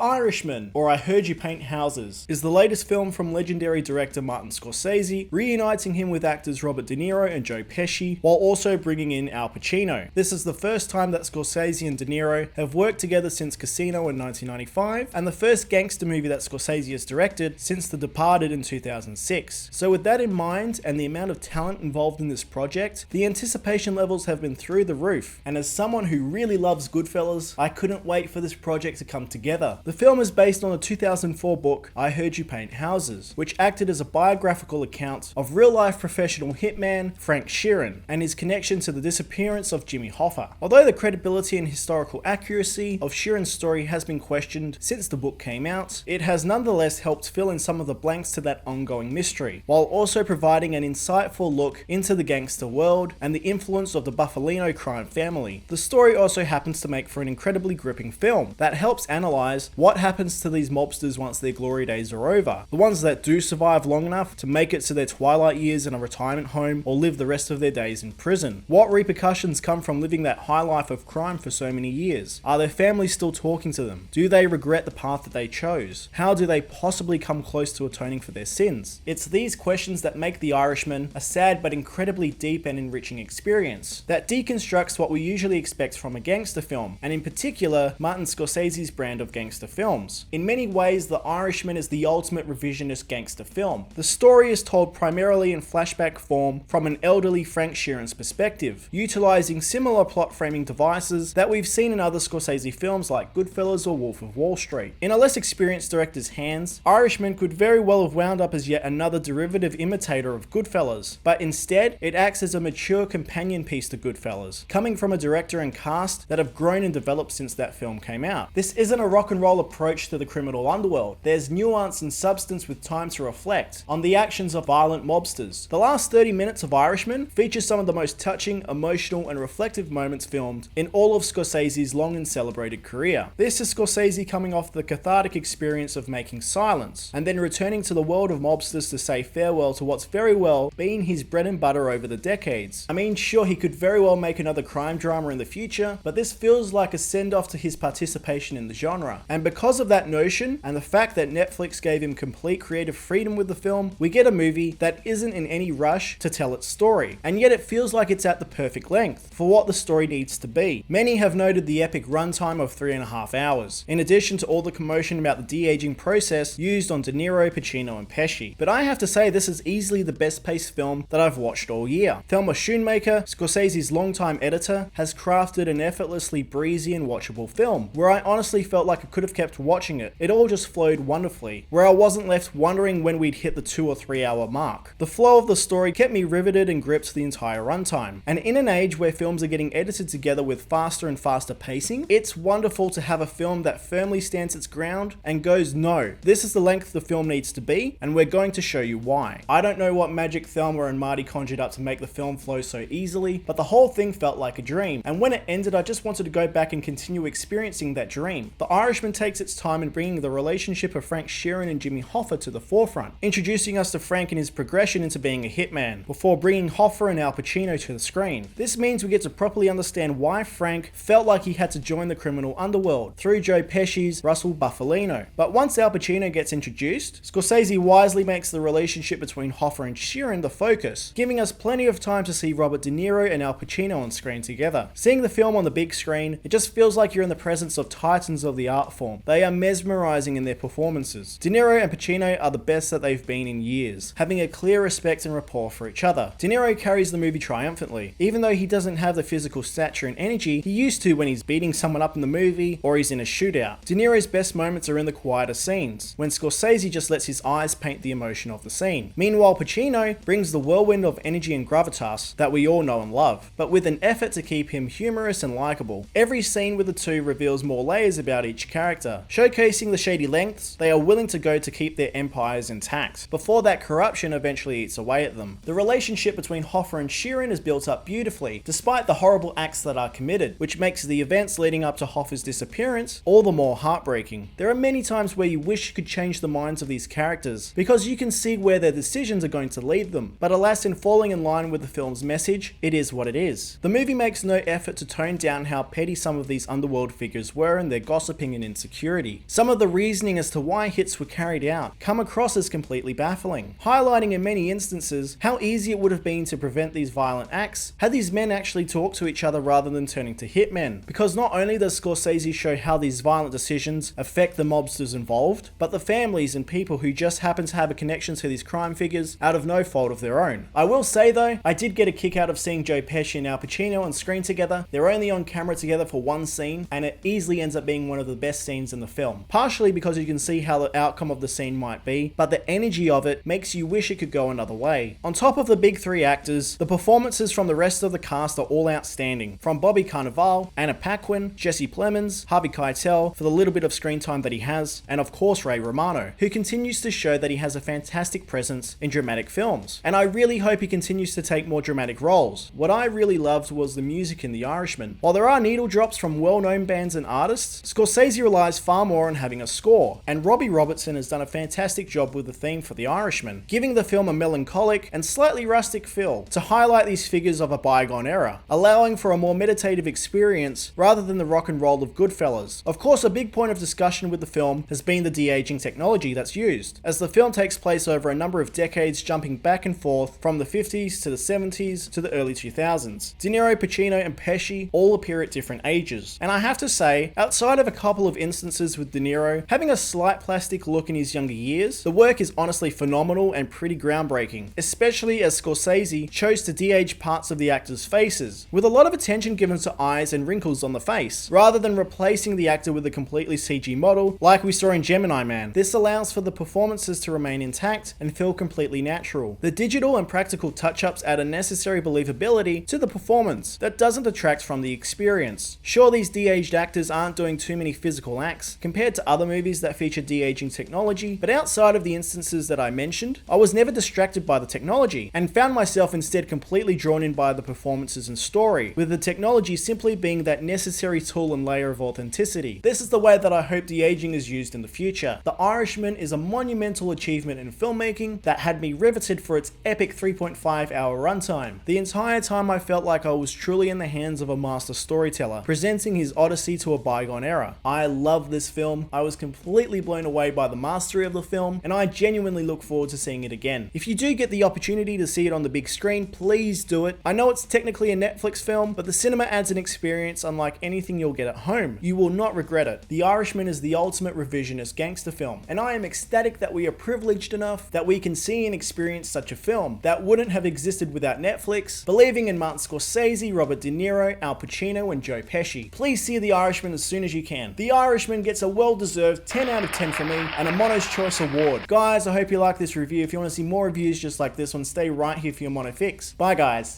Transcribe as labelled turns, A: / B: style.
A: Irishman, or I Heard You Paint Houses, is the latest film from legendary director Martin Scorsese, reuniting him with actors Robert De Niro and Joe Pesci, while also bringing in Al Pacino. This is the first time that Scorsese and De Niro have worked together since Casino in 1995, and the first gangster movie that Scorsese has directed since The Departed in 2006. So with that in mind, and the amount of talent involved in this project, the anticipation levels have been through the roof, and as someone who really loves Goodfellas, I couldn't wait for this project to come together. The film is based on a 2004 book, I Heard You Paint Houses, which acted as a biographical account of real-life professional hitman Frank Sheeran and his connection to the disappearance of Jimmy Hoffa. Although the credibility and historical accuracy of Sheeran's story has been questioned since the book came out, it has nonetheless helped fill in some of the blanks to that ongoing mystery, while also providing an insightful look into the gangster world and the influence of the Buffalino crime family. The story also happens to make for an incredibly gripping film that helps analyze what happens to these mobsters once their glory days are over, the ones that do survive long enough to make it to their twilight years in a retirement home or live the rest of their days in prison. What repercussions come from living that high life of crime for so many years? Are their families still talking to them? Do they regret the path that they chose? How do they possibly come close to atoning for their sins? It's these questions that make The Irishman a sad but incredibly deep and enriching experience that deconstructs what we usually expect from a gangster film, and in particular, Martin Scorsese's brand of gangster films. In many ways, The Irishman is the ultimate revisionist gangster film. The story is told primarily in flashback form from an elderly Frank Sheeran's perspective, utilizing similar plot framing devices that we've seen in other Scorsese films like Goodfellas or Wolf of Wall Street. In a less experienced director's hands, Irishman could very well have wound up as yet another derivative imitator of Goodfellas, but instead, it acts as a mature companion piece to Goodfellas, coming from a director and cast that have grown and developed since that film came out. This isn't a rock and roll approach to the criminal underworld. There's nuance and substance with time to reflect on the actions of violent mobsters. The last 30 minutes of Irishman features some of the most touching, emotional, and reflective moments filmed in all of Scorsese's long and celebrated career. This is Scorsese coming off the cathartic experience of making Silence, and then returning to the world of mobsters to say farewell to what's very well been his bread and butter over the decades. I mean, sure, he could very well make another crime drama in the future, but this feels like a send-off to his participation in the genre. And because of that notion, and the fact that Netflix gave him complete creative freedom with the film, we get a movie that isn't in any rush to tell its story, and yet it feels like it's at the perfect length for what the story needs to be. Many have noted the epic runtime of 3.5 hours, in addition to all the commotion about the de-aging process used on De Niro, Pacino, and Pesci. But I have to say, this is easily the best paced film that I've watched all year. Thelma Schoonmaker, Scorsese's longtime editor, has crafted an effortlessly breezy and watchable film, where I honestly felt like I could have kept watching it. It all just flowed wonderfully, where I wasn't left wondering when we'd hit the 2 or 3 hour mark. The flow of the story kept me riveted and gripped the entire runtime. And in an age where films are getting edited together with faster and faster pacing, it's wonderful to have a film that firmly stands its ground and goes, no, this is the length the film needs to be, and we're going to show you why. I don't know what magic Thelma and Marty conjured up to make the film flow so easily, but the whole thing felt like a dream, and when it ended, I just wanted to go back and continue experiencing that dream. The Irishman takes its time in bringing the relationship of Frank Sheeran and Jimmy Hoffa to the forefront, introducing us to Frank and his progression into being a hitman, before bringing Hoffa and Al Pacino to the screen. This means we get to properly understand why Frank felt like he had to join the criminal underworld through Joe Pesci's Russell Buffalino. But once Al Pacino gets introduced, Scorsese wisely makes the relationship between Hoffa and Sheeran the focus, giving us plenty of time to see Robert De Niro and Al Pacino on screen together. Seeing the film on the big screen, it just feels like you're in the presence of titans of the art form. They are mesmerizing in their performances. De Niro and Pacino are the best that they've been in years, having a clear respect and rapport for each other. De Niro carries the movie triumphantly, even though he doesn't have the physical stature and energy he used to when he's beating someone up in the movie or he's in a shootout. De Niro's best moments are in the quieter scenes, when Scorsese just lets his eyes paint the emotion of the scene. Meanwhile, Pacino brings the whirlwind of energy and gravitas that we all know and love, but with an effort to keep him humorous and likable. Every scene with the two reveals more layers about each character, showcasing the shady lengths they are willing to go to keep their empires intact, before that corruption eventually eats away at them. The relationship between Hoffa and Sheeran is built up beautifully, despite the horrible acts that are committed, which makes the events leading up to Hoffa's disappearance all the more heartbreaking. There are many times where you wish you could change the minds of these characters, because you can see where their decisions are going to lead them, but alas, in falling in line with the film's message, it is what it is. The movie makes no effort to tone down how petty some of these underworld figures were and their gossiping and insecurity. security. Some of the reasoning as to why hits were carried out come across as completely baffling, highlighting in many instances how easy it would have been to prevent these violent acts had these men actually talked to each other rather than turning to hitmen. Because not only does Scorsese show how these violent decisions affect the mobsters involved, but the families and people who just happen to have a connection to these crime figures out of no fault of their own. I will say though, I did get a kick out of seeing Joe Pesci and Al Pacino on screen together. They're only on camera together for one scene, and it easily ends up being one of the best scenes in the film. Partially because you can see how the outcome of the scene might be, but the energy of it makes you wish it could go another way. On top of the big three actors, the performances from the rest of the cast are all outstanding. From Bobby Cannavale, Anna Paquin, Jesse Plemons, Harvey Keitel for the little bit of screen time that he has, and of course Ray Romano, who continues to show that he has a fantastic presence in dramatic films. And I really hope he continues to take more dramatic roles. What I really loved was the music in The Irishman. While there are needle drops from well-known bands and artists, Scorsese relies far more on having a score, and Robbie Robertson has done a fantastic job with the theme for The Irishman, giving the film a melancholic and slightly rustic feel to highlight these figures of a bygone era, allowing for a more meditative experience rather than the rock and roll of Goodfellas. Of course, a big point of discussion with the film has been the de-aging technology that's used, as the film takes place over a number of decades, jumping back and forth from the 50s to the 70s to the early 2000s. De Niro, Pacino and Pesci all appear at different ages, and I have to say, outside of a couple of instances with De Niro having a slight plastic look in his younger years, the work is honestly phenomenal and pretty groundbreaking, especially as Scorsese chose to de-age parts of the actors' faces, with a lot of attention given to eyes and wrinkles on the face, rather than replacing the actor with a completely CG model like we saw in Gemini Man. This allows for the performances to remain intact and feel completely natural. The digital and practical touch-ups add a necessary believability to the performance that doesn't detract from the experience. Sure, these de-aged actors aren't doing too many physical acts compared to other movies that feature de-aging technology, but outside of the instances that I mentioned, I was never distracted by the technology and found myself instead completely drawn in by the performances and story, with the technology simply being that necessary tool and layer of authenticity. This is the way that I hope de-aging is used in the future. The Irishman is a monumental achievement in filmmaking that had me riveted for its epic 3.5-hour runtime. The entire time I felt like I was truly in the hands of a master storyteller, presenting his odyssey to a bygone era. I love this film. I was completely blown away by the mastery of the film, and I genuinely look forward to seeing it again. If you do get the opportunity to see it on the big screen, please do it. I know it's technically a Netflix film, but the cinema adds an experience unlike anything you'll get at home. You will not regret it. The Irishman is the ultimate revisionist gangster film, and I am ecstatic that we are privileged enough that we can see and experience such a film that wouldn't have existed without Netflix, believing in Martin Scorsese, Robert De Niro, Al Pacino and Joe Pesci. Please see The Irishman as soon as you can. The Irishman gets a well-deserved 10 out of 10 from me and a Mono's Choice Award. Guys, I hope you like this review. If you want to see more reviews just like this one, stay right here for your Mono Fix. Bye guys.